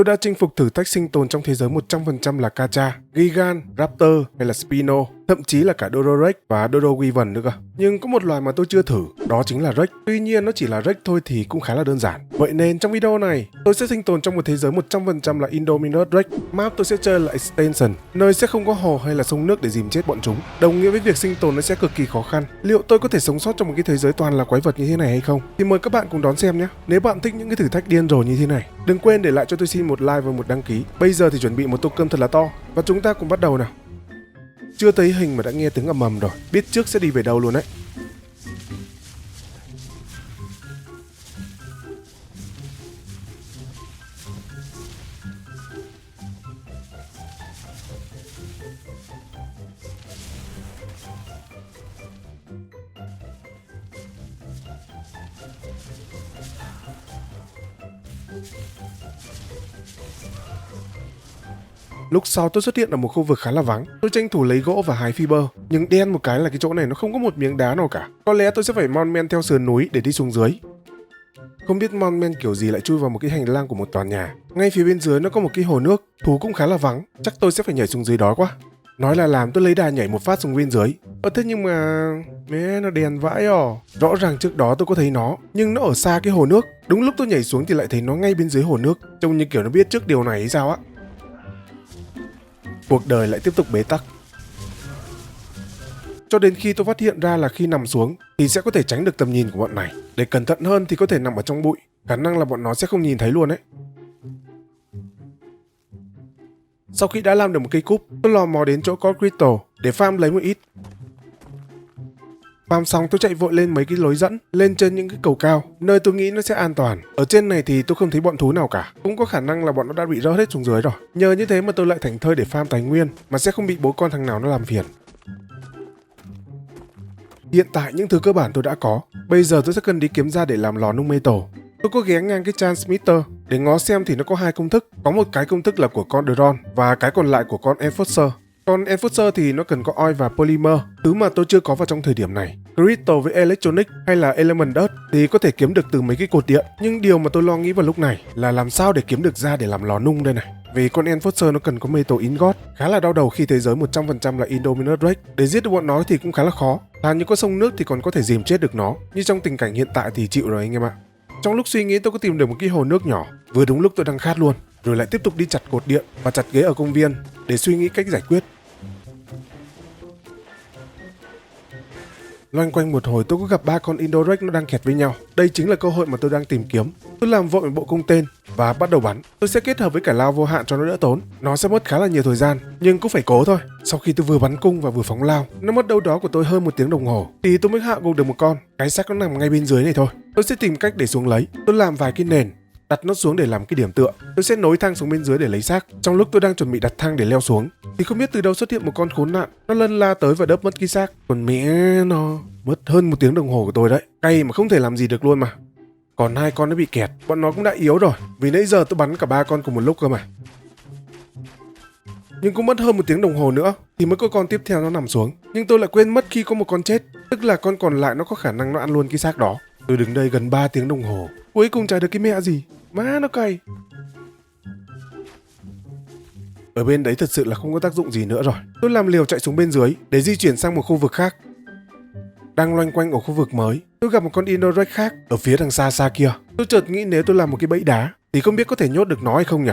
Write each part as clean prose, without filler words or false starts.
Tôi đã chinh phục thử thách sinh tồn trong thế giới 100% là Kacha, Gigan, Raptor hay là Spino, thậm chí là cả Dodo Rex và Dodo Weevil nữa cơ. Nhưng có một loài mà tôi chưa thử, đó chính là Rex. Tuy nhiên nó chỉ là Rex thôi thì cũng khá là đơn giản. Vậy nên trong video này, tôi sẽ sinh tồn trong một thế giới 100% là Indominus Rex. Map tôi sẽ chơi là Extension, nơi sẽ không có hồ hay là sông nước để dìm chết bọn chúng. Đồng nghĩa với việc sinh tồn nó sẽ cực kỳ khó khăn. Liệu tôi có thể sống sót trong một cái thế giới toàn là quái vật như thế này hay không? Thì mời các bạn cùng đón xem nhé. Nếu bạn thích những cái thử thách điên rồ như thế này, đừng quên để lại cho tôi xin một like và một đăng ký. Bây giờ thì chuẩn bị một tô cơm thật là to và chúng ta cùng bắt đầu nào. Chưa thấy hình mà đã nghe tiếng ầm ầm rồi, biết trước sẽ đi về đâu luôn đấy. Lúc sau tôi xuất hiện ở một khu vực khá là vắng. Tôi tranh thủ lấy gỗ và hái fiber. Nhưng đen một cái là cái chỗ này nó không có một miếng đá nào cả. Có lẽ tôi sẽ phải mon men theo sườn núi để đi xuống dưới. Không biết mon men kiểu gì lại chui vào một cái hành lang của một tòa nhà. Ngay phía bên dưới nó có một cái hồ nước. Thú cũng khá là vắng. Chắc tôi sẽ phải nhảy xuống dưới đó quá. Nói là làm, tôi lấy đà nhảy một phát xuống bên dưới. Thế nhưng mà... mẹ nó đèn vãi Rõ ràng trước đó tôi có thấy nó, nhưng nó ở xa cái hồ nước. Đúng lúc tôi nhảy xuống thì lại thấy nó ngay bên dưới hồ nước. Trông như kiểu nó biết trước điều này hay sao á. Cuộc đời lại tiếp tục bế tắc. Cho đến khi tôi phát hiện ra là khi nằm xuống thì sẽ có thể tránh được tầm nhìn của bọn này. Để cẩn thận hơn thì có thể nằm ở trong bụi. Khả năng là bọn nó sẽ không nhìn thấy luôn đấy. Sau khi đã làm được một cây cúp, tôi lò mò đến chỗ có crystal để farm lấy một ít. Farm xong tôi chạy vội lên mấy cái lối dẫn, lên trên những cái cầu cao, nơi tôi nghĩ nó sẽ an toàn. Ở trên này thì tôi không thấy bọn thú nào cả. Cũng có khả năng là bọn nó đã bị rớt hết xuống dưới rồi. Nhờ như thế mà tôi lại thảnh thơi để farm tài nguyên, mà sẽ không bị bố con thằng nào nó làm phiền. Hiện tại những thứ cơ bản tôi đã có. Bây giờ tôi sẽ cần đi kiếm ra để làm lò nung metal. Tôi có ghé ngang cái transmitter để ngó xem thì nó có hai công thức. Có một cái công thức là của con Drone và cái còn lại của con Enforcer. Còn Enforcer thì nó cần có oil và polymer, thứ mà tôi chưa có vào trong thời điểm này. Crystal với Electronic hay là Element Dirt thì có thể kiếm được từ mấy cái cột điện. Nhưng điều mà tôi lo nghĩ vào lúc này là làm sao để kiếm được ra để làm lò nung đây này. Vì con Enforcer nó cần có metal ingot. Khá là đau đầu khi thế giới 100% là Indominus Rex. Để giết được bọn nó thì cũng khá là khó. Thà như có sông nước thì còn có thể dìm chết được nó. Nhưng trong tình cảnh hiện tại thì chịu rồi anh em ạ. Trong lúc suy nghĩ tôi có tìm được một cái hồ nước nhỏ. Vừa đúng lúc tôi đang khát luôn. Rồi lại tiếp tục đi chặt cột điện và chặt ghế ở công viên để suy nghĩ cách giải quyết. Loanh quanh một hồi tôi có gặp 3 con Indorex nó đang kẹt với nhau. Đây chính là cơ hội mà tôi đang tìm kiếm. Tôi làm vội một bộ cung tên và bắt đầu bắn. Tôi sẽ kết hợp với cả lao vô hạn cho nó đỡ tốn. Nó sẽ mất khá là nhiều thời gian, nhưng cũng phải cố thôi. Sau khi tôi vừa bắn cung và vừa phóng lao, nó mất đâu đó của tôi hơn 1 tiếng đồng hồ thì tôi mới hạ gục được một con. Cái xác nó nằm ngay bên dưới này thôi. Tôi sẽ tìm cách để xuống lấy. Tôi làm vài cái nền, đặt nó xuống để làm cái điểm tựa. Tôi sẽ nối thang xuống bên dưới để lấy xác. Trong lúc tôi đang chuẩn bị đặt thang để leo xuống thì không biết từ đâu xuất hiện một con khốn nạn. Nó lân la tới và đớp mất cái xác. Còn mẹ nó mất hơn 1 tiếng đồng hồ của tôi đấy. Cay mà không thể làm gì được luôn mà. Còn 2 con nó bị kẹt. Bọn nó cũng đã yếu rồi. Vì nãy giờ tôi bắn cả 3 con cùng một lúc cơ mà. Nhưng cũng mất hơn 1 tiếng đồng hồ nữa thì mới có con tiếp theo nó nằm xuống. Nhưng tôi lại quên mất khi có một con chết. Tức là con còn lại nó có khả năng nó ăn luôn cái xác đó. Tôi đứng đây gần 3 tiếng đồng hồ. Cuối cùng chả được cái mẹ gì. Má nó cay. Ở bên đấy thật sự là không có tác dụng gì nữa rồi. Tôi làm liều chạy xuống bên dưới để di chuyển sang một khu vực khác. Đang loanh quanh ở khu vực mới, tôi gặp một con Indorex khác ở phía đằng xa xa kia. Tôi chợt nghĩ nếu tôi làm một cái bẫy đá thì không biết có thể nhốt được nó hay không nhỉ.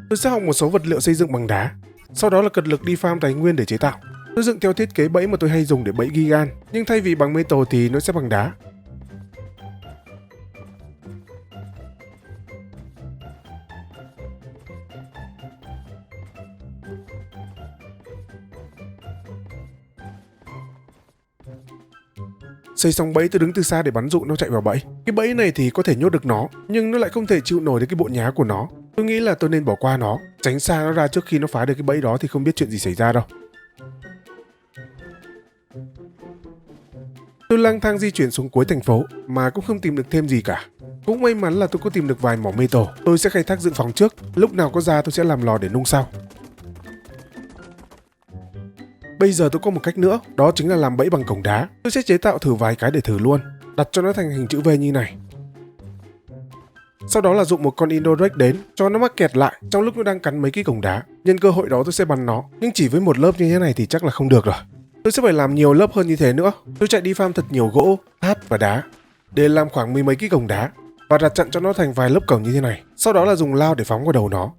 Tôi sẽ học một số vật liệu xây dựng bằng đá. Sau đó là cật lực đi farm tài nguyên để chế tạo. Tôi dựng theo thiết kế bẫy mà tôi hay dùng để bẫy Gigan, nhưng thay vì bằng metal thì nó sẽ bằng đá. Xây xong bẫy tôi đứng từ xa để bắn dụ nó chạy vào bẫy. Cái bẫy này thì có thể nhốt được nó, nhưng nó lại không thể chịu nổi được cái bộ nhá của nó. Tôi nghĩ là tôi nên bỏ qua nó, tránh xa nó ra trước khi nó phá được cái bẫy đó thì không biết chuyện gì xảy ra đâu. Tôi lang thang di chuyển xuống cuối thành phố mà cũng không tìm được thêm gì cả. Cũng may mắn là tôi có tìm được vài mỏ metal. Tôi sẽ khai thác dự phòng trước, lúc nào có ra tôi sẽ làm lò để nung sau. Bây giờ tôi có một cách nữa, đó chính là làm bẫy bằng cổng đá. Tôi sẽ chế tạo thử vài cái để thử luôn, đặt cho nó thành hình chữ V như này. Sau đó là dụng một con Indorex đến cho nó mắc kẹt lại trong lúc nó đang cắn mấy cái cổng đá. Nhân cơ hội đó tôi sẽ bắn nó, nhưng chỉ với một lớp như thế này thì chắc là không được rồi. Tôi sẽ phải làm nhiều lớp hơn như thế nữa. Tôi chạy đi farm thật nhiều gỗ, tháp và đá để làm khoảng mười mấy cái cổng đá và đặt chặn cho nó thành vài lớp cổng như thế này. Sau đó là dùng lao để phóng vào đầu nó.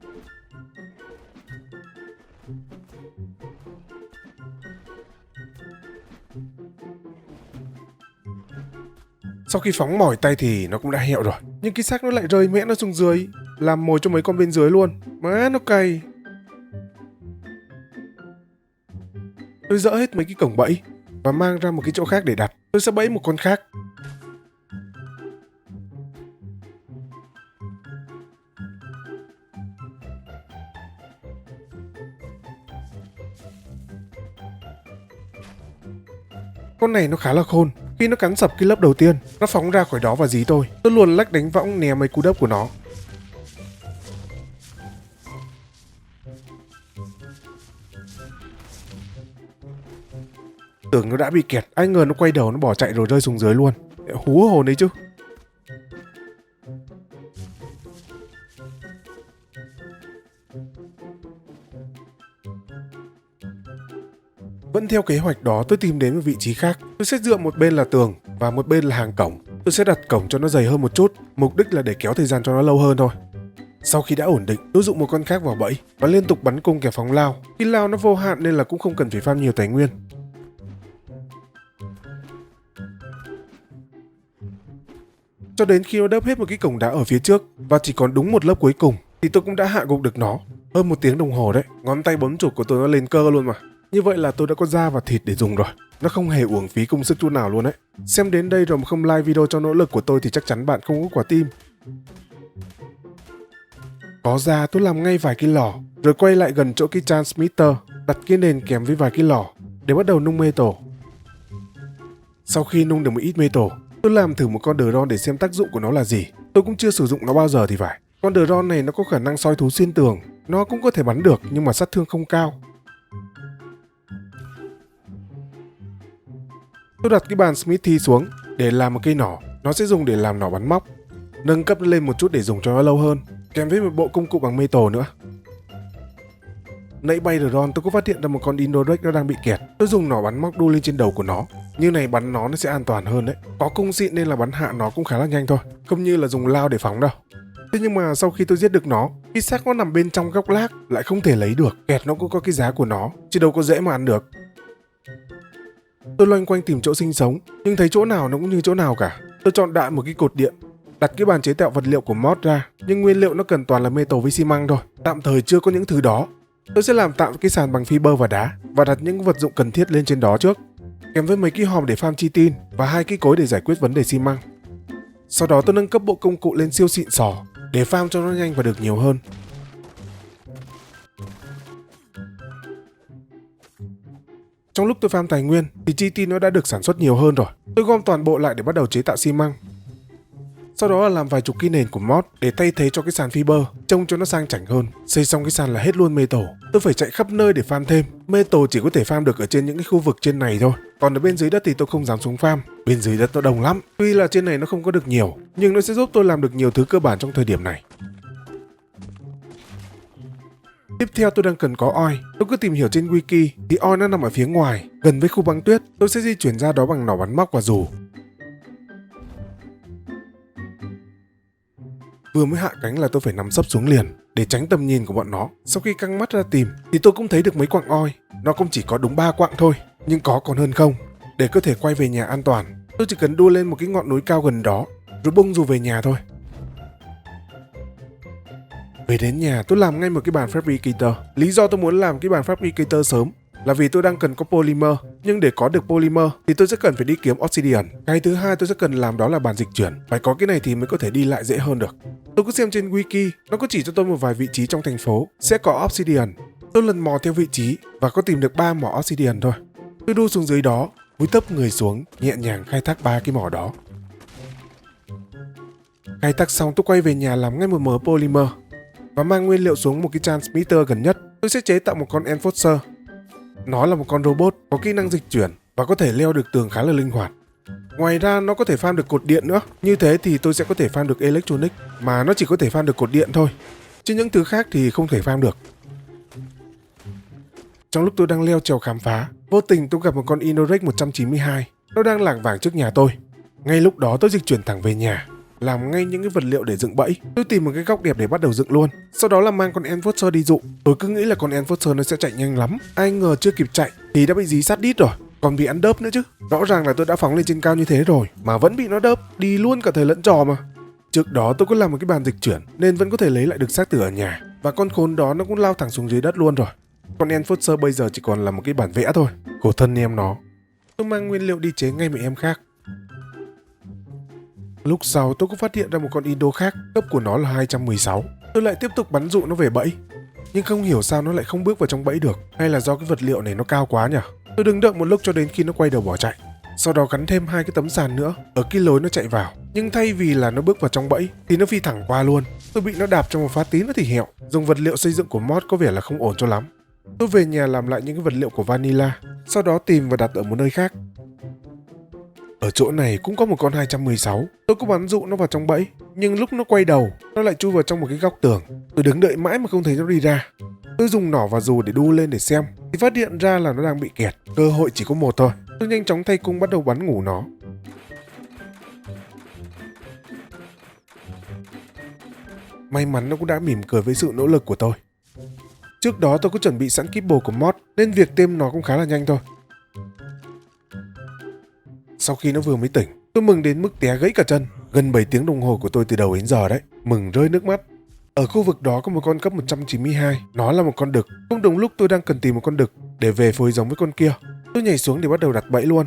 Sau khi phóng mỏi tay thì nó cũng đã hẹo rồi, nhưng cái xác nó lại rơi mẽ nó xuống dưới, làm mồi cho mấy con bên dưới luôn. Má nó cay. Tôi dỡ hết mấy cái cổng bẫy và mang ra một cái chỗ khác để đặt. Tôi sẽ bẫy một con khác. Con này nó khá là khôn. Khi nó cắn sập cái lớp đầu tiên, nó phóng ra khỏi đó và dí tôi. Tôi luồn lách đánh võng né mấy cú đớp của nó. Tưởng nó đã bị kẹt, ai ngờ nó quay đầu nó bỏ chạy rồi rơi xuống dưới luôn. Hú hồn đấy chứ. Vẫn theo kế hoạch đó, tôi tìm đến một vị trí khác. Tôi sẽ dựa một bên là tường và một bên là hàng cổng. Tôi sẽ đặt cổng cho nó dày hơn một chút, mục đích là để kéo thời gian cho nó lâu hơn thôi. Sau khi đã ổn định, tôi dụng một con khác vào bẫy và liên tục bắn cung kẻ phóng lao. Khi lao nó vô hạn nên là cũng không cần phải farm nhiều tài nguyên. Cho đến khi nó đớp hết một cái cổng đá ở phía trước và chỉ còn đúng một lớp cuối cùng thì tôi cũng đã hạ gục được nó. Hơn 1 tiếng đồng hồ đấy, ngón tay bấm chuột của tôi nó lên cơ luôn mà. Như vậy là tôi đã có da và thịt để dùng rồi. Nó không hề uổng phí công sức chút nào luôn đấy. Xem đến đây rồi mà không like video cho nỗ lực của tôi thì chắc chắn bạn không có quả tim. Có ra tôi làm ngay vài cái lò, rồi quay lại gần chỗ cái transmitter, đặt cái nền kèm với vài cái lò để bắt đầu nung metal. Sau khi nung được một ít metal, tôi làm thử một con drone để xem tác dụng của nó là gì. Tôi cũng chưa sử dụng nó bao giờ thì phải. Con drone này nó có khả năng soi thú xuyên tường, nó cũng có thể bắn được nhưng mà sát thương không cao. Tôi đặt cái bàn Smithy xuống để làm một cây nỏ, nó sẽ dùng để làm nỏ bắn móc. Nâng cấp lên một chút để dùng cho nó lâu hơn, kèm với một bộ công cụ bằng metal nữa. Nãy bay drone tôi có phát hiện ra một con Indorex nó đang bị kẹt. Tôi dùng nỏ bắn móc đu lên trên đầu của nó. Như này bắn nó sẽ an toàn hơn đấy. Có cung xịn nên là bắn hạ nó cũng khá là nhanh thôi, không như là dùng lao để phóng đâu. Thế nhưng mà sau khi tôi giết được nó, cái xác nó nằm bên trong góc lác lại không thể lấy được. Kẹt nó cũng có cái giá của nó, chứ đâu có dễ mà ăn được. Tôi loanh quanh tìm chỗ sinh sống, nhưng thấy chỗ nào nó cũng như chỗ nào cả. Tôi chọn đại một cái cột điện, đặt cái bàn chế tạo vật liệu của mod ra, nhưng nguyên liệu nó cần toàn là metal với xi măng thôi. Tạm thời chưa có những thứ đó. Tôi sẽ làm tạm cái sàn bằng fiber và đá và đặt những vật dụng cần thiết lên trên đó trước, kèm với mấy cái hòm để farm chi tin và 2 cái cối để giải quyết vấn đề xi măng. Sau đó tôi nâng cấp bộ công cụ lên siêu xịn sò để farm cho nó nhanh và được nhiều hơn. Trong lúc tôi farm tài nguyên thì chi tin nó đã được sản xuất nhiều hơn rồi. Tôi gom toàn bộ lại để bắt đầu chế tạo xi măng. Sau đó là làm vài chục cái nền của mod để thay thế cho cái sàn fiber, trông cho nó sang chảnh hơn. Xây xong cái sàn là hết luôn metal. Tôi phải chạy khắp nơi để farm thêm. Metal chỉ có thể farm được ở trên những cái khu vực trên này thôi. Còn ở bên dưới đất thì tôi không dám xuống farm. Bên dưới đất nó đông lắm. Tuy là trên này nó không có được nhiều, nhưng nó sẽ giúp tôi làm được nhiều thứ cơ bản trong thời điểm này. Tiếp theo tôi đang cần có oi. Tôi cứ tìm hiểu trên wiki thì oi nó nằm ở phía ngoài, gần với khu băng tuyết. Tôi sẽ di chuyển ra đó bằng nỏ bắn móc và dù. Vừa mới hạ cánh là tôi phải nằm sấp xuống liền để tránh tầm nhìn của bọn nó. Sau khi căng mắt ra tìm thì tôi cũng thấy được mấy quặng oi. Nó cũng chỉ có đúng 3 quặng thôi, nhưng có còn hơn không. Để có thể quay về nhà an toàn, tôi chỉ cần đua lên một cái ngọn núi cao gần đó rồi bung dù về nhà thôi. Về đến nhà tôi làm ngay một cái bàn fabricator. Lý do tôi muốn làm cái bàn fabricator sớm là vì tôi đang cần có polymer, nhưng để có được polymer thì tôi sẽ cần phải đi kiếm obsidian. Cái thứ hai tôi sẽ cần làm đó là bàn dịch chuyển. Phải có cái này thì mới có thể đi lại dễ hơn được. Tôi cứ xem trên wiki, nó có chỉ cho tôi một vài vị trí trong thành phố sẽ có obsidian. Tôi lần mò theo vị trí và có tìm được 3 mỏ obsidian thôi. Tôi đu xuống dưới đó, cúi thấp người xuống, nhẹ nhàng khai thác 3 cái mỏ đó. Khai thác xong tôi quay về nhà làm ngay một mớ polymer và mang nguyên liệu xuống một cái transmitter gần nhất. Tôi sẽ chế tạo một con enforcer. Nó là một con robot có kỹ năng dịch chuyển và có thể leo được tường khá là linh hoạt. Ngoài ra nó có thể farm được cột điện nữa. Như thế thì tôi sẽ có thể farm được electronic, mà nó chỉ có thể farm được cột điện thôi. Chứ những thứ khác thì không thể farm được. Trong lúc tôi đang leo trèo khám phá, vô tình tôi gặp một con Inorex 192. Nó đang lảng vảng trước nhà tôi. Ngay lúc đó tôi dịch chuyển thẳng về nhà, làm ngay những cái vật liệu để dựng bẫy. Tôi tìm một cái góc đẹp để bắt đầu dựng luôn. Sau đó là mang con Enforcer đi dụ. Tôi cứ nghĩ là con Enforcer nó sẽ chạy nhanh lắm. Ai ngờ chưa kịp chạy thì đã bị dí sát đít rồi. Còn bị ăn đớp nữa chứ. Rõ ràng là tôi đã phóng lên trên cao như thế rồi mà vẫn bị nó đớp. Đi luôn cả thời lẫn trò mà. Trước đó tôi có làm một cái bàn dịch chuyển nên vẫn có thể lấy lại được xác tử ở nhà. Và con khốn đó nó cũng lao thẳng xuống dưới đất luôn rồi. Con Enforcer bây giờ chỉ còn là một cái bản vẽ thôi. Khổ thân em nó. Tôi mang nguyên liệu đi chế ngay một em khác. Lúc sau tôi cũng phát hiện ra một con Indo khác, cấp của nó là 216. Tôi lại tiếp tục bắn dụ nó về bẫy. Nhưng không hiểu sao nó lại không bước vào trong bẫy được. Hay là do cái vật liệu này nó cao quá nhỉ? Tôi đứng đợi một lúc cho đến khi nó quay đầu bỏ chạy. Sau đó gắn thêm 2 cái tấm sàn nữa ở cái lối nó chạy vào. Nhưng thay vì là nó bước vào trong bẫy thì nó phi thẳng qua luôn. Tôi bị nó đạp trong một phát tí nữa thì hẹo. Dùng vật liệu xây dựng của mod có vẻ là không ổn cho lắm. Tôi về nhà làm lại những cái vật liệu của Vanilla, sau đó tìm và đặt ở một nơi khác. Ở chỗ này cũng có một con 216. Tôi có bắn dụ nó vào trong bẫy, nhưng lúc nó quay đầu, nó lại chui vào trong một cái góc tường. Tôi đứng đợi mãi mà không thấy nó đi ra. Tôi dùng nỏ và dù để đu lên để xem, thì phát hiện ra là nó đang bị kẹt. Cơ hội chỉ có một thôi. Tôi nhanh chóng thay cung bắt đầu bắn ngủ nó. May mắn nó cũng đã mỉm cười với sự nỗ lực của tôi. Trước đó tôi có chuẩn bị sẵn keyboard của mod nên việc tiêm nó cũng khá là nhanh thôi. Sau khi nó vừa mới tỉnh, tôi mừng đến mức té gãy cả chân. Gần 7 tiếng đồng hồ của tôi từ đầu đến giờ đấy, mừng rơi nước mắt. Ở khu vực đó có một con cấp 192, nó là một con đực. Cũng đúng lúc tôi đang cần tìm một con đực để về phối giống với con kia. Tôi nhảy xuống để bắt đầu đặt bẫy luôn.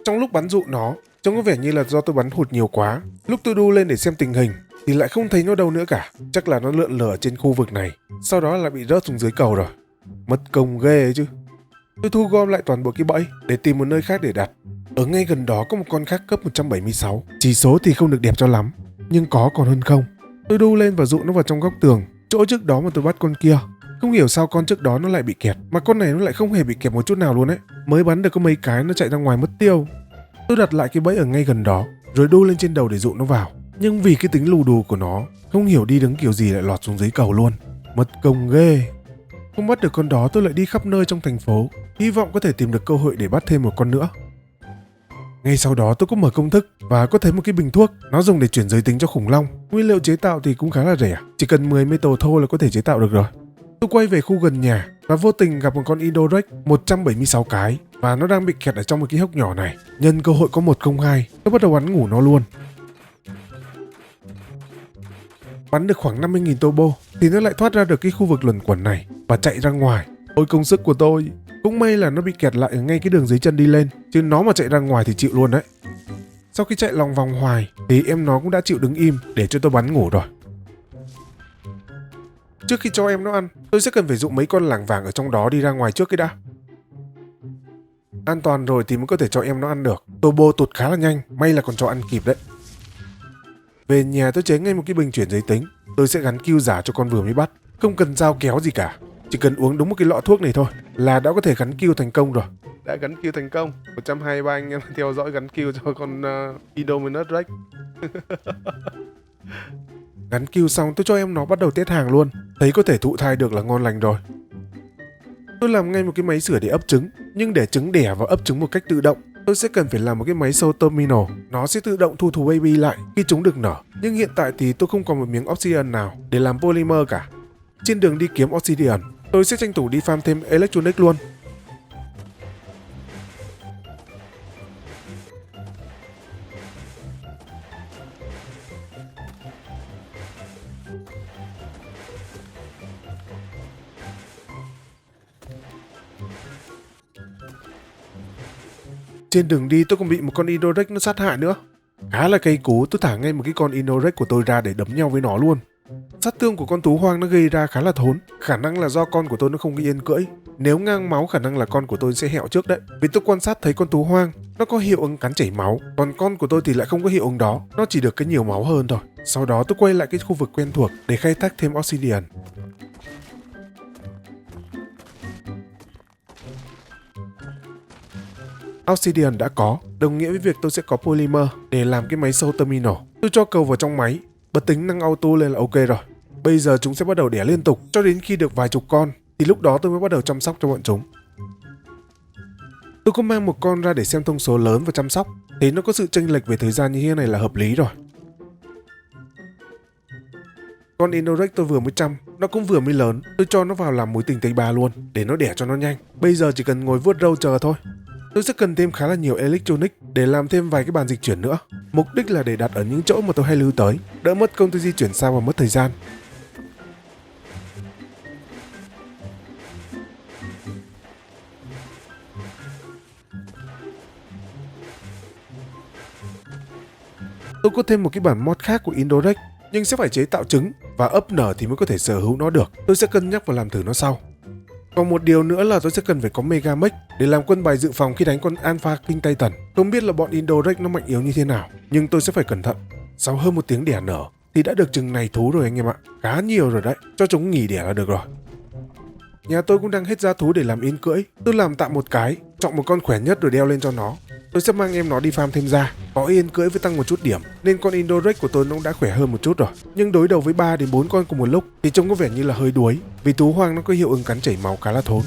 Trong lúc bắn dụ nó, trông có vẻ như là do tôi bắn hụt nhiều quá. Lúc tôi đu lên để xem tình hình thì lại không thấy nó đâu nữa cả. Chắc là nó lượn lờ trên khu vực này, sau đó là bị rớt xuống dưới cầu rồi. Mất công ghê ấy chứ. Tôi thu gom lại toàn bộ cái bẫy để tìm một nơi khác để đặt. Ở ngay gần đó có một con khác cấp 176. Chỉ số thì không được đẹp cho lắm, nhưng có còn hơn không. Tôi đu lên và dụ nó vào trong góc tường, chỗ trước đó mà tôi bắt con kia. Không hiểu sao con trước đó nó lại bị kẹt, mà con này nó lại không hề bị kẹt một chút nào luôn ấy. Mới bắn được có mấy cái nó chạy ra ngoài mất tiêu. Tôi đặt lại cái bẫy ở ngay gần đó, rồi đu lên trên đầu để dụ nó vào. Nhưng vì cái tính lù đù của nó, không hiểu đi đứng kiểu gì lại lọt xuống dưới cầu luôn. Mất công ghê. Không bắt được con đó tôi lại đi khắp nơi trong thành phố, hy vọng có thể tìm được cơ hội để bắt thêm một con nữa. Ngay sau đó tôi cũng mở công thức và có thấy một cái bình thuốc, nó dùng để chuyển giới tính cho khủng long. Nguyên liệu chế tạo thì cũng khá là rẻ, chỉ cần 10 metal thôi là có thể chế tạo được rồi. Tôi quay về khu gần nhà và vô tình gặp một con Inorex 176 cái và nó đang bị kẹt ở trong một cái hốc nhỏ này. Nhân cơ hội có 102, tôi bắt đầu bắn ngủ nó luôn. Bắn được khoảng 50.000 turbo thì nó lại thoát ra được cái khu vực luẩn quẩn này và chạy ra ngoài. Ôi công sức của tôi. Cũng may là nó bị kẹt lại ở ngay cái đường dưới chân đi lên, chứ nó mà chạy ra ngoài thì chịu luôn đấy. Sau khi chạy lòng vòng hoài thì em nó cũng đã chịu đứng im để cho tôi bắn ngủ rồi. Trước khi cho em nó ăn, tôi sẽ cần phải dụ mấy con lảng vảng ở trong đó đi ra ngoài trước cái đã. An toàn rồi thì mới có thể cho em nó ăn được. Turbo tụt khá là nhanh, may là còn cho ăn kịp đấy. Về nhà tôi chế ngay một cái bình chuyển giới tính. Tôi sẽ gắn Q giả cho con vừa mới bắt. Không cần dao kéo gì cả. Chỉ cần uống đúng một cái lọ thuốc này thôi là đã có thể gắn Q thành công rồi. Đã gắn Q thành công. 123 anh em theo dõi gắn Q cho con Indominus Rex. Gắn Q xong tôi cho em nó bắt đầu test hàng luôn. Thấy có thể thụ thai được là ngon lành rồi. Tôi làm ngay một cái máy sửa để ấp trứng. Nhưng để trứng đẻ và ấp trứng một cách tự động, tôi sẽ cần phải làm một cái máy sâu terminal. Nó sẽ tự động thu thù baby lại khi chúng được nở. Nhưng hiện tại thì tôi không còn một miếng obsidian nào để làm polymer cả. Trên đường đi kiếm obsidian, tôi sẽ tranh thủ đi farm thêm electronic luôn. Trên đường đi tôi còn bị một con Inorex nó sát hại nữa. Khá là cay cú, tôi thả ngay một cái con Inorex của tôi ra để đấm nhau với nó luôn. Sát thương của con thú hoang nó gây ra khá là thốn. Khả năng là do con của tôi nó không yên cưỡi. Nếu ngang máu khả năng là con của tôi sẽ hẹo trước đấy. Vì tôi quan sát thấy con thú hoang nó có hiệu ứng cắn chảy máu, còn con của tôi thì lại không có hiệu ứng đó. Nó chỉ được cái nhiều máu hơn thôi. Sau đó tôi quay lại cái khu vực quen thuộc để khai thác thêm obsidian. Obsidian đã có, đồng nghĩa với việc tôi sẽ có Polymer để làm cái máy Soul Terminal. Tôi cho cầu vào trong máy, bật tính năng auto lên là ok rồi. Bây giờ chúng sẽ bắt đầu đẻ liên tục cho đến khi được vài chục con, thì lúc đó tôi mới bắt đầu chăm sóc cho bọn chúng. Tôi có mang một con ra để xem thông số lớn và chăm sóc, thấy nó có sự chênh lệch về thời gian như thế này là hợp lý rồi. Con Indorek tôi vừa mới chăm, nó cũng vừa mới lớn, tôi cho nó vào làm mối tình Tây Ba luôn, để nó đẻ cho nó nhanh. Bây giờ chỉ cần ngồi vuốt râu chờ thôi. Tôi sẽ cần thêm khá là nhiều electronic để làm thêm vài cái bàn dịch chuyển nữa. Mục đích là để đặt ở những chỗ mà tôi hay lưu tới, đỡ mất công tôi di chuyển xa và mất thời gian. Tôi có thêm một cái bản mod khác của Indorek, nhưng sẽ phải chế tạo trứng và ấp nở thì mới có thể sở hữu nó được. Tôi sẽ cân nhắc và làm thử nó sau. Còn một điều nữa là tôi sẽ cần phải có Megamech để làm quân bài dự phòng khi đánh con Alpha King Titan. Không biết là bọn Indorek nó mạnh yếu như thế nào, nhưng tôi sẽ phải cẩn thận. Sau hơn một tiếng đẻ nở thì đã được chừng này thú rồi anh em ạ. Khá nhiều rồi đấy, cho chúng nghỉ đẻ là được rồi. Nhà tôi cũng đang hết giá thú để làm yên cưỡi. Tôi làm tạm một cái, chọn một con khỏe nhất rồi đeo lên cho nó. Tôi sẽ mang em nó đi farm thêm ra. Có yên cưỡi với tăng một chút điểm, nên con Indorek của tôi nó cũng đã khỏe hơn một chút rồi. Nhưng đối đầu với 3 đến 4 con cùng một lúc thì trông có vẻ như là hơi đuối, vì thú hoang nó có hiệu ứng cắn chảy máu khá là thốn.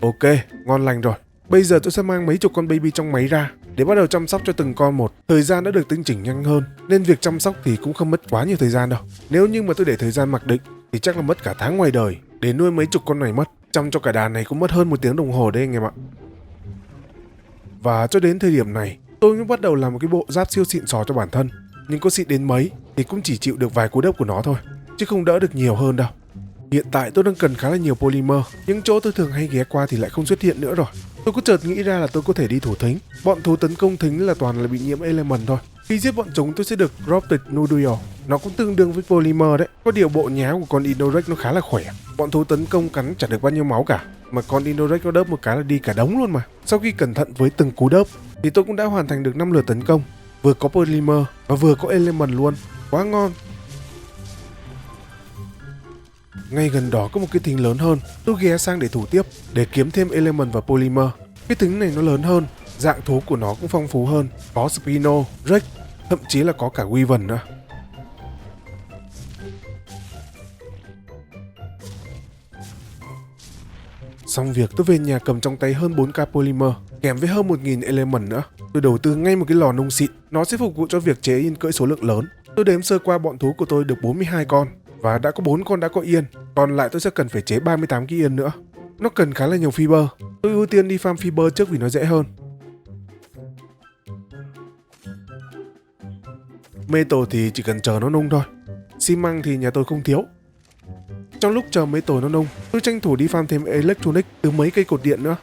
Ok, ngon lành rồi. Bây giờ tôi sẽ mang mấy chục con baby trong máy ra để bắt đầu chăm sóc cho từng con một. Thời gian đã được tinh chỉnh nhanh hơn, nên việc chăm sóc thì cũng không mất quá nhiều thời gian đâu. Nếu như mà tôi để thời gian mặc định thì chắc là mất cả tháng ngoài đời để nuôi mấy chục con này mất. Chăm cho cả đàn này cũng mất hơn 1 tiếng đồng hồ đấy anh em ạ. Và cho đến thời điểm này, tôi mới bắt đầu làm một cái bộ giáp siêu xịn sò cho bản thân. Nhưng có xịn đến mấy thì cũng chỉ chịu được vài cú đớp của nó thôi, chứ không đỡ được nhiều hơn đâu. Hiện tại tôi đang cần khá là nhiều polymer, những chỗ tôi thường hay ghé qua thì lại không xuất hiện nữa rồi. Tôi có chợt nghĩ ra là tôi có thể đi thủ thính. Bọn thú tấn công thính là toàn là bị nhiễm element thôi. Khi giết bọn chúng tôi sẽ được Corrupted Nodule. Nó cũng tương đương với polymer đấy. Có điều bộ nháo của con Indorek nó khá là khỏe. Bọn thú tấn công cắn chẳng được bao nhiêu máu cả, mà con Indorek nó đớp một cái là đi cả đống luôn mà. Sau khi cẩn thận với từng cú đớp thì tôi cũng đã hoàn thành được 5 lượt tấn công, vừa có polymer và vừa có element luôn. Quá ngon. Ngay gần đó có một cái thính lớn hơn, tôi ghé sang để thủ tiếp, để kiếm thêm element và polymer. Cái thính này nó lớn hơn, dạng thú của nó cũng phong phú hơn, có Spino, Rex, thậm chí là có cả Wyvern nữa. Xong việc tôi về nhà cầm trong tay hơn 4k polymer, kèm với hơn 1000 element nữa. Tôi đầu tư ngay một cái lò nung xịn, nó sẽ phục vụ cho việc chế yên cưỡi số lượng lớn. Tôi đếm sơ qua bọn thú của tôi được 42 con, và đã có 4 con đã có yên, còn lại tôi sẽ cần phải chế 38 cái yên nữa. Nó cần khá là nhiều fiber, tôi ưu tiên đi farm fiber trước vì nó dễ hơn. Metal thì chỉ cần chờ nó nung thôi. Xi măng thì nhà tôi không thiếu. Trong lúc chờ metal nó nung, tôi tranh thủ đi farm thêm electronic từ mấy cây cột điện nữa.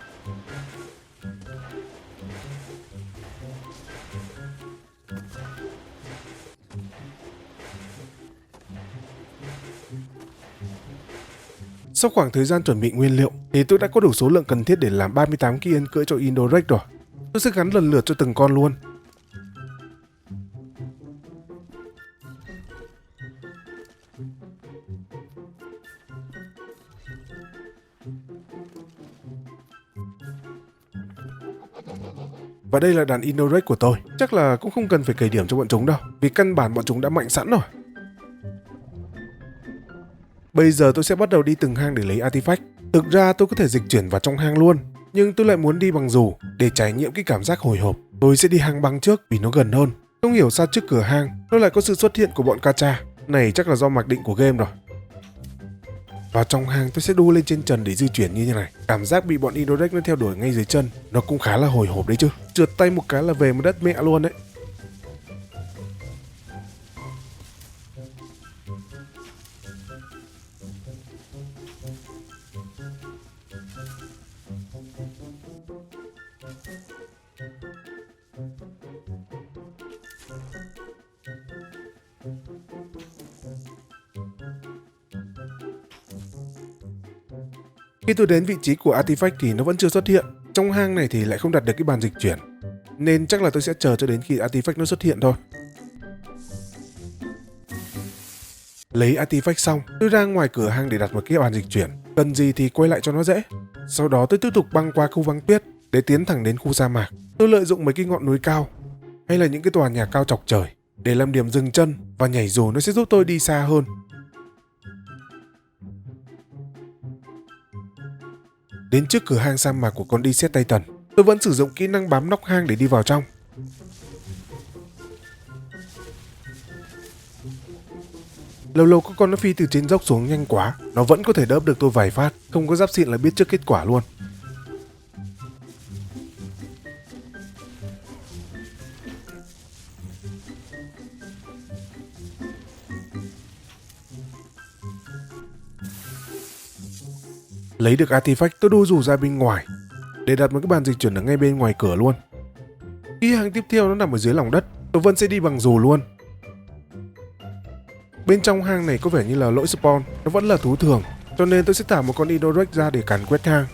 Sau khoảng thời gian chuẩn bị nguyên liệu thì tôi đã có đủ số lượng cần thiết để làm 38 cái yên cưỡi cho Indorek rồi. Tôi sẽ gắn lần lượt cho từng con luôn. Và đây là đàn Indorek của tôi. Chắc là cũng không cần phải cày điểm cho bọn chúng đâu, vì căn bản bọn chúng đã mạnh sẵn rồi. Bây giờ tôi sẽ bắt đầu đi từng hang để lấy artifact. Thực ra tôi có thể dịch chuyển vào trong hang luôn, nhưng tôi lại muốn đi bằng dù để trải nghiệm cái cảm giác hồi hộp. Tôi sẽ đi hang băng trước vì nó gần hơn. Không hiểu sao trước cửa hang nó lại có sự xuất hiện của bọn Kacha. Này chắc là do mặc định của game rồi. Vào trong hang tôi sẽ đu lên trên trần để di chuyển như thế này. Cảm giác bị bọn Indorek nó theo đuổi ngay dưới chân, nó cũng khá là hồi hộp đấy chứ. Trượt tay một cái là về một đất mẹ luôn đấy. Khi tôi đến vị trí của artifact thì nó vẫn chưa xuất hiện. Trong hang này thì lại không đặt được cái bàn dịch chuyển, nên chắc là tôi sẽ chờ cho đến khi artifact nó xuất hiện thôi. Lấy artifact xong, tôi ra ngoài cửa hang để đặt một cái bàn dịch chuyển. cần gì thì quay lại cho nó dễ. Sau đó tôi tiếp tục băng qua khu băng tuyết để tiến thẳng đến khu sa mạc. Tôi lợi dụng mấy cái ngọn núi cao hay là những cái tòa nhà cao chọc trời để làm điểm dừng chân, và nhảy dù nó sẽ giúp tôi đi xa hơn. Đến trước cửa hang sa mạc của con Desert Titan, tôi vẫn sử dụng kỹ năng bám nóc hang để đi vào trong. Lâu lâu có con nó phi từ trên dốc xuống nhanh quá, nó vẫn có thể đỡ được tôi vài phát, không có giáp xịn là biết trước kết quả luôn. Lấy được artifact, tôi đu rủ ra bên ngoài để đặt một cái bàn dịch chuyển ở ngay bên ngoài cửa luôn. Khi hang tiếp theo nó nằm ở dưới lòng đất, tôi vẫn sẽ đi bằng dù luôn. Bên trong hang này có vẻ như là lỗi spawn, nó vẫn là thú thường, cho nên tôi sẽ thả một con Indorek ra để càn quét hang.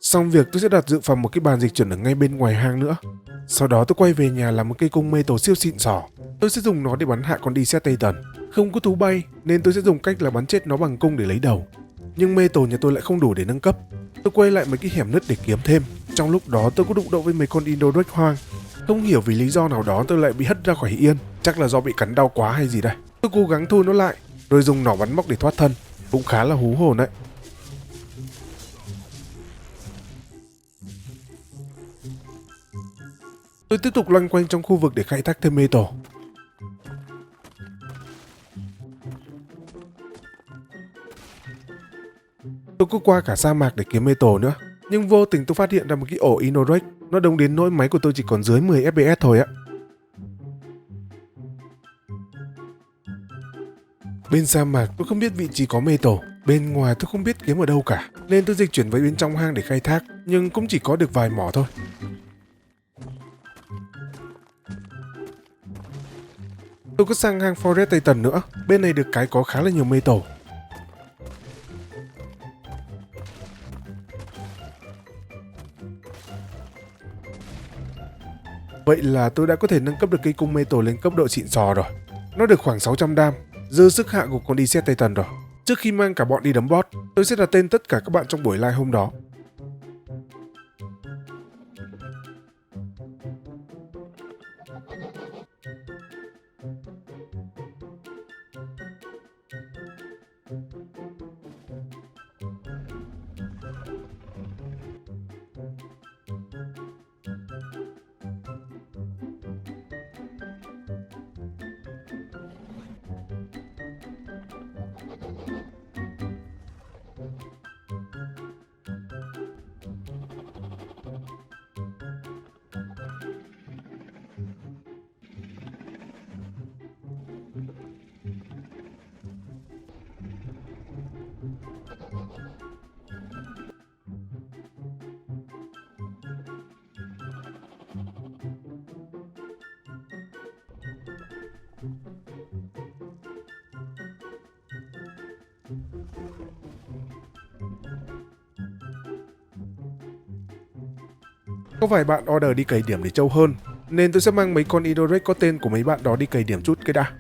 Xong việc, tôi sẽ đặt dự phòng một cái bàn dịch chuyển ở ngay bên ngoài hang nữa. Sau đó tôi quay về nhà làm một cây cung mê tổ siêu xịn sò. Tôi sẽ dùng nó để bắn hạ con Desert Titan. Không có thú bay nên tôi sẽ dùng cách là bắn chết nó bằng cung để lấy đầu. Nhưng mê tổ nhà tôi lại không đủ để nâng cấp. Tôi quay lại mấy cái hẻm nứt để kiếm thêm. Trong lúc đó tôi có đụng độ với mấy con Indorek hoang. Không hiểu vì lý do nào đó tôi lại bị hất ra khỏi yên. Chắc là do bị cắn đau quá hay gì đây. Tôi cố gắng thu nó lại rồi dùng nỏ bắn móc để thoát thân. Cũng khá là hú hồn đấy. Tôi tiếp tục loanh quanh trong khu vực để khai thác thêm mê tổ. Tôi có qua cả sa mạc để kiếm mê tổ nữa, nhưng vô tình tôi phát hiện ra một cái ổ Indorek. Nó đông đến nỗi máy của tôi chỉ còn dưới 10 FPS thôi ạ. Bên sa mạc tôi không biết vị trí có mê tổ, bên ngoài tôi không biết kiếm ở đâu cả, nên tôi dịch chuyển với bên trong hang để khai thác, nhưng cũng chỉ có được vài mỏ thôi. Tôi có sang hang Forest Titan nữa, bên này được cái có khá là nhiều mê tổ. Vậy là tôi đã có thể nâng cấp được cây cung mê tổ lên cấp độ xịn sò rồi. Nó được khoảng 600 đam, dư sức hạ của con Desert Titan rồi. Trước khi mang cả bọn đi đấm boss, tôi sẽ đặt tên tất cả các bạn trong buổi live hôm đó. Có vài bạn order đi cày điểm để trâu hơn, nên tôi sẽ mang mấy con Indorek có tên của mấy bạn đó đi cày điểm chút cái đã.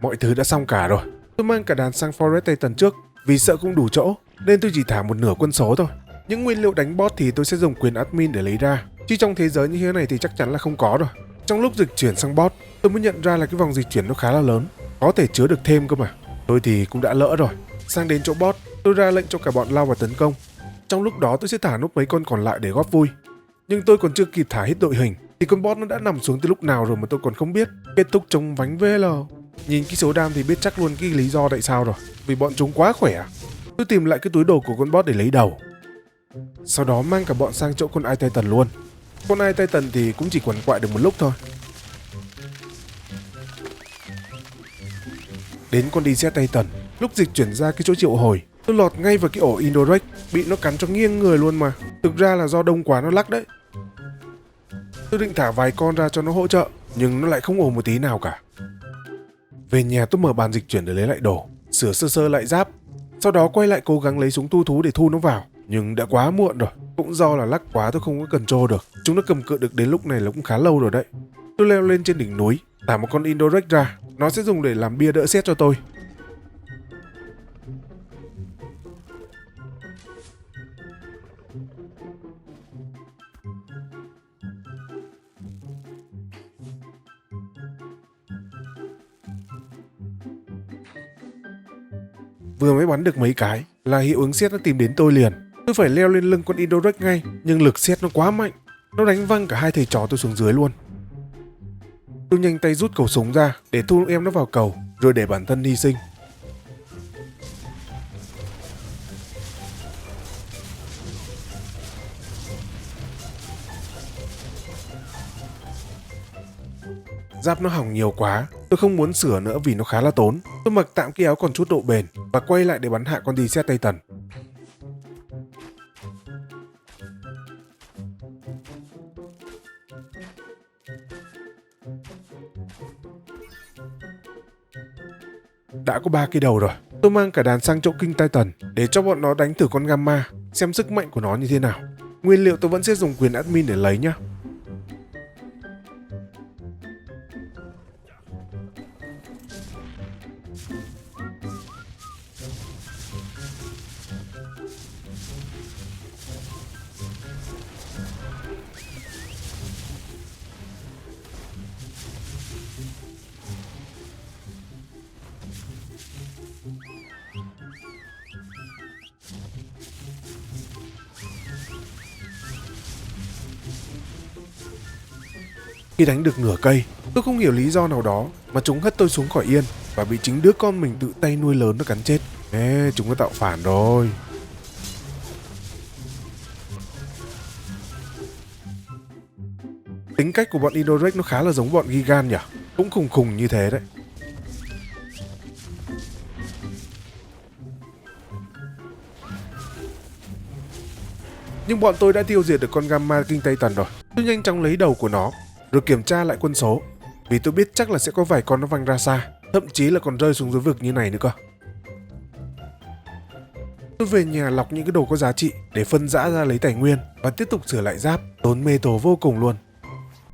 Mọi thứ đã xong cả rồi. Tôi mang cả đàn sang Forest Titan trước, vì sợ không đủ chỗ, nên tôi chỉ thả một nửa quân số thôi. Những nguyên liệu đánh boss thì tôi sẽ dùng quyền admin để lấy ra, chứ trong thế giới như thế này thì chắc chắn là không có rồi. Trong lúc dịch chuyển sang boss, tôi mới nhận ra là cái vòng dịch chuyển nó khá là lớn, có thể chứa được thêm cơ mà. Tôi thì cũng đã lỡ rồi. Sang đến chỗ boss, tôi ra lệnh cho cả bọn lao vào tấn công. Trong lúc đó tôi sẽ thả nốt mấy con còn lại để góp vui. Nhưng tôi còn chưa kịp thả hết đội hình thì con boss nó đã nằm xuống từ lúc nào rồi mà tôi còn không biết. Kết thúc trông vánh VL. Nhìn cái số đam thì biết chắc luôn cái lý do tại sao rồi. Vì bọn chúng quá khỏe. Tôi tìm lại cái túi đồ của con boss để lấy đầu. Sau đó mang cả bọn sang chỗ con Ice Titan luôn. Con Ice Titan thì cũng chỉ quằn quại được một lúc thôi. Đến con Desert Titan, lúc dịch chuyển ra cái chỗ triệu hồi, tôi lọt ngay vào cái ổ Indorek, bị nó cắn cho nghiêng người luôn mà. Thực ra là do đông quá nó lắc đấy. Tôi định thả vài con ra cho nó hỗ trợ, nhưng nó lại không ồn một tí nào cả. Về nhà tôi mở bàn dịch chuyển để lấy lại đồ, sửa sơ sơ lại giáp. Sau đó quay lại cố gắng lấy súng tu thú để thu nó vào. Nhưng đã quá muộn rồi, cũng do là lắc quá tôi không có control được. Chúng nó cầm cự được đến lúc này là cũng khá lâu rồi đấy. Tôi leo lên trên đỉnh núi, thả một con Indirect ra, nó sẽ dùng để làm bia đỡ sét cho tôi. Vừa mới bắn được mấy cái là hiệu ứng sét nó tìm đến tôi liền. Tôi phải leo lên lưng con Indirect ngay, nhưng lực sét nó quá mạnh, nó đánh văng cả hai thầy trò tôi xuống dưới luôn. Tôi nhanh tay rút khẩu súng ra để thu em nó vào cầu, rồi để bản thân hy sinh. Giáp nó hỏng nhiều quá, tôi không muốn sửa nữa vì nó khá là tốn. Tôi mặc tạm cái áo còn chút độ bền và quay lại để bắn hạ con Desert Titan. Đã có 3 cái đầu rồi, tôi mang cả đàn sang chỗ King Titan để cho bọn nó đánh thử con Gamma, xem sức mạnh của nó như thế nào. Nguyên liệu tôi vẫn sẽ dùng quyền admin để lấy nhá. Khi đánh được nửa cây, tôi không hiểu lý do nào đó mà chúng hất tôi xuống khỏi yên và bị chính đứa con mình tự tay nuôi lớn nó cắn chết. Ê, chúng nó tạo phản rồi. Tính cách của bọn Indirect nó khá là giống bọn Gigan nhỉ? Cũng khùng khùng như thế đấy. Nhưng bọn tôi đã tiêu diệt được con Gamma King Titan rồi. Tôi nhanh chóng lấy đầu của nó, rồi kiểm tra lại quân số. Vì tôi biết chắc là sẽ có vài con nó văng ra xa, thậm chí là còn rơi xuống dưới vực như này nữa cơ. Tôi về nhà lọc những cái đồ có giá trị để phân rã ra lấy tài nguyên và tiếp tục sửa lại giáp, tốn metal vô cùng luôn.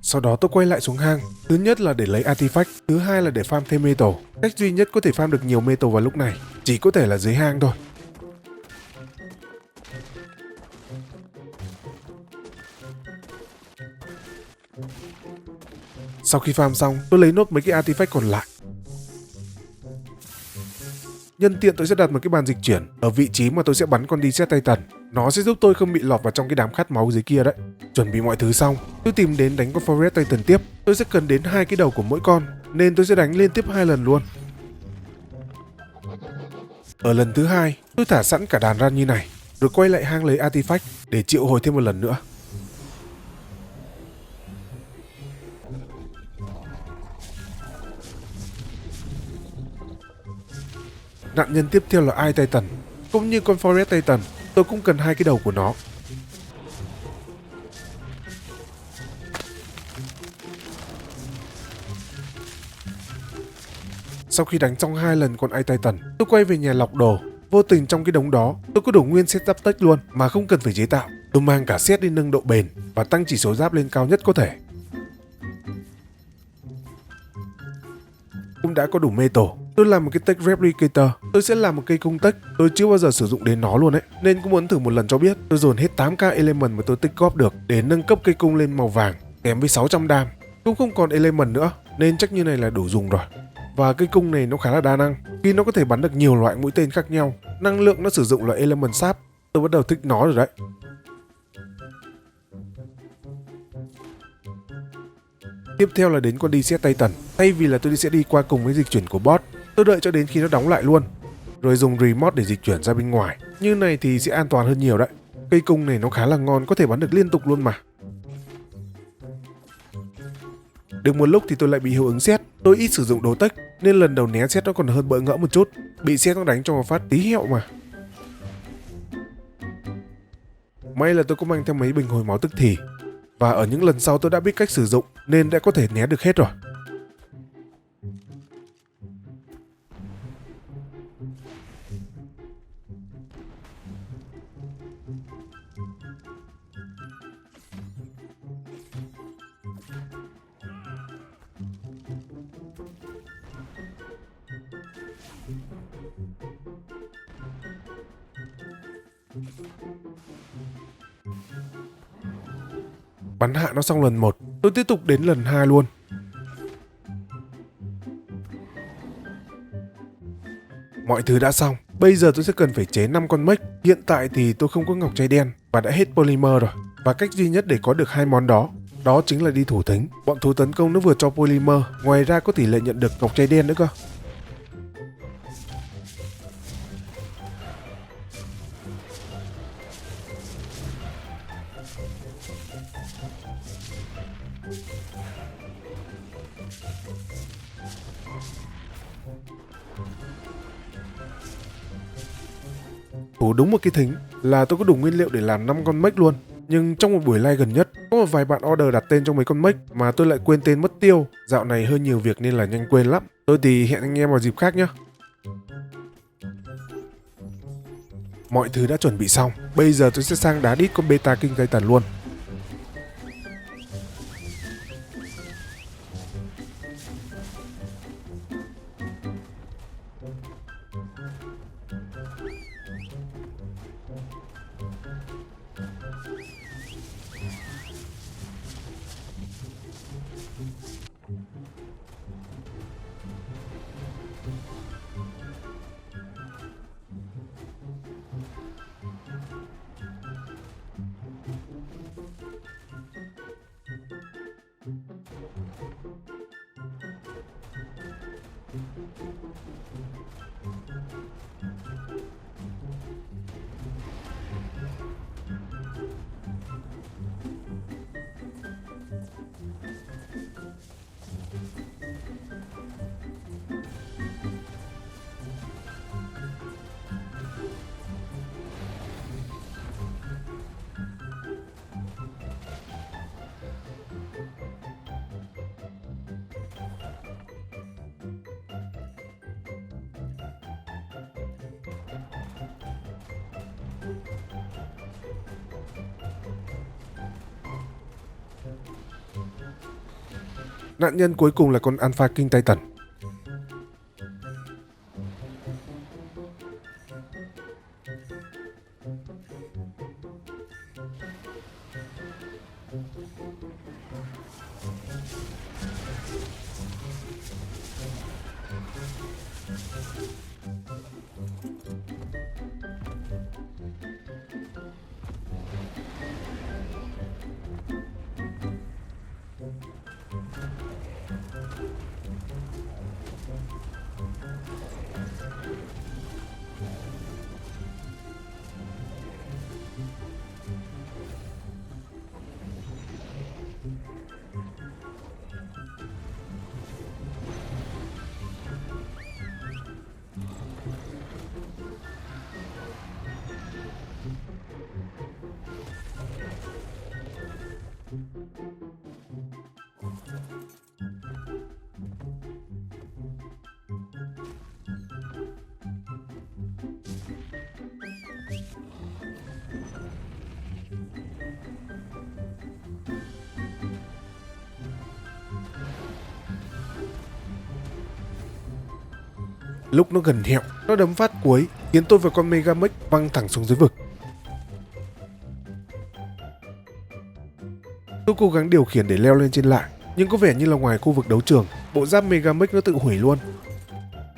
Sau đó tôi quay lại xuống hang, thứ nhất là để lấy artifact, thứ hai là để farm thêm metal. Cách duy nhất có thể farm được nhiều metal vào lúc này chỉ có thể là dưới hang thôi. Sau khi farm xong, tôi lấy nốt mấy cái artifact còn lại. Nhân tiện tôi sẽ đặt một cái bàn dịch chuyển ở vị trí mà tôi sẽ bắn con Desert Titan. Nó sẽ giúp tôi không bị lọt vào trong cái đám khát máu dưới kia đấy. Chuẩn bị mọi thứ xong, tôi tìm đến đánh con Forest Titan tiếp. Tôi sẽ cần đến 2 cái đầu của mỗi con, nên tôi sẽ đánh liên tiếp 2 lần luôn. Ở lần thứ 2, tôi thả sẵn cả đàn ra như này, rồi quay lại hang lấy artifact để triệu hồi thêm một lần nữa. Nạn nhân tiếp theo là Ice Titan, cũng như con Forest Titan, tôi cũng cần 2 cái đầu của nó. Sau khi đánh xong 2 lần con Ice Titan, tôi quay về nhà lọc đồ. Vô tình trong cái đống đó, tôi có đủ nguyên set giáp tech luôn mà không cần phải chế tạo. Tôi mang cả set đi nâng độ bền và tăng chỉ số giáp lên cao nhất có thể. Cũng đã có đủ metal. Tôi làm một cái tech replicator, tôi sẽ làm một cây cung tech, tôi chưa bao giờ sử dụng đến nó luôn ấy, nên cũng muốn thử một lần cho biết. Tôi dồn hết 8k element mà tôi tích góp được để nâng cấp cây cung lên màu vàng, kèm với 600 đam. Cũng không còn element nữa, nên chắc như này là đủ dùng rồi. Và cây cung này nó khá là đa năng, khi nó có thể bắn được nhiều loại mũi tên khác nhau. Năng lượng nó sử dụng là element sap, tôi bắt đầu thích nó rồi đấy. Tiếp theo là đến con Desert Titan. Thay vì là tôi sẽ đi qua cùng với dịch chuyển của bot, tôi đợi cho đến khi nó đóng lại luôn, rồi dùng remote để dịch chuyển ra bên ngoài. Như này thì sẽ an toàn hơn nhiều đấy. Cây cung này nó khá là ngon, có thể bắn được liên tục luôn mà. Được một lúc thì tôi lại bị hiệu ứng sét. Tôi ít sử dụng đồ tech nên lần đầu né sét nó còn hơn bỡ ngỡ một chút. Bị sét nó đánh cho một phát tí hẹo mà. May là tôi có mang theo mấy bình hồi máu tức thì. và ở những lần sau tôi đã biết cách sử dụng nên đã có thể né được hết rồi. Bắn hạ nó xong lần 1, tôi tiếp tục đến lần 2 luôn. Mọi thứ đã xong, bây giờ tôi sẽ cần phải chế 5 con mech. Hiện tại thì tôi không có ngọc trai đen và đã hết polymer rồi. Và cách duy nhất để có được 2 món đó chính là đi thủ thính. Bọn thú tấn công nó vừa cho polymer, ngoài ra có tỷ lệ nhận được ngọc trai đen nữa cơ. Thủ đúng một cái thính là tôi có đủ nguyên liệu để làm 5 con mech luôn. Nhưng trong một buổi live gần nhất, có một vài bạn order đặt tên cho mấy con mech mà tôi lại quên tên mất tiêu. Dạo này hơi nhiều việc nên là nhanh quên lắm. Tôi thì hẹn anh em vào dịp khác nhé. Mọi thứ đã chuẩn bị xong, bây giờ tôi sẽ sang đá đít con beta King Titan luôn. Nạn nhân cuối cùng là con Alpha King Titan. Lúc nó gần hẹo, nó đấm phát cuối khiến tôi và con Megamech văng thẳng xuống dưới vực. Tôi cố gắng điều khiển để leo lên trên lại, nhưng có vẻ như là ngoài khu vực đấu trường, bộ giáp Megamech nó tự hủy luôn.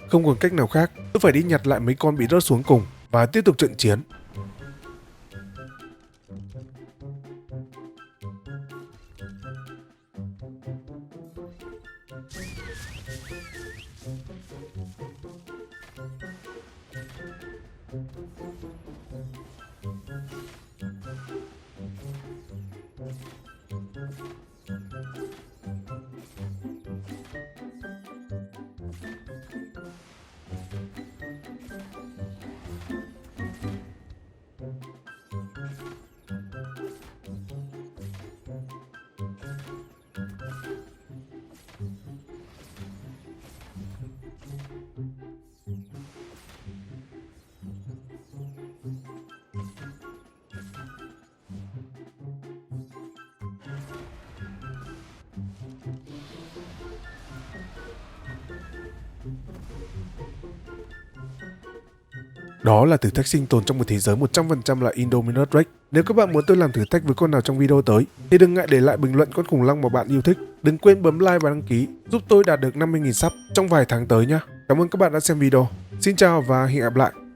Không còn cách nào khác, tôi phải đi nhặt lại mấy con bị rớt xuống cùng và tiếp tục trận chiến. Đó là thử thách sinh tồn trong một thế giới 100% là Indominus Rex. Nếu các bạn muốn tôi làm thử thách với con nào trong video tới thì đừng ngại để lại bình luận con khủng long mà bạn yêu thích. Đừng quên bấm like và đăng ký giúp tôi đạt được 50.000 sub trong vài tháng tới nhé. Cảm ơn các bạn đã xem video. Xin chào và hẹn gặp lại.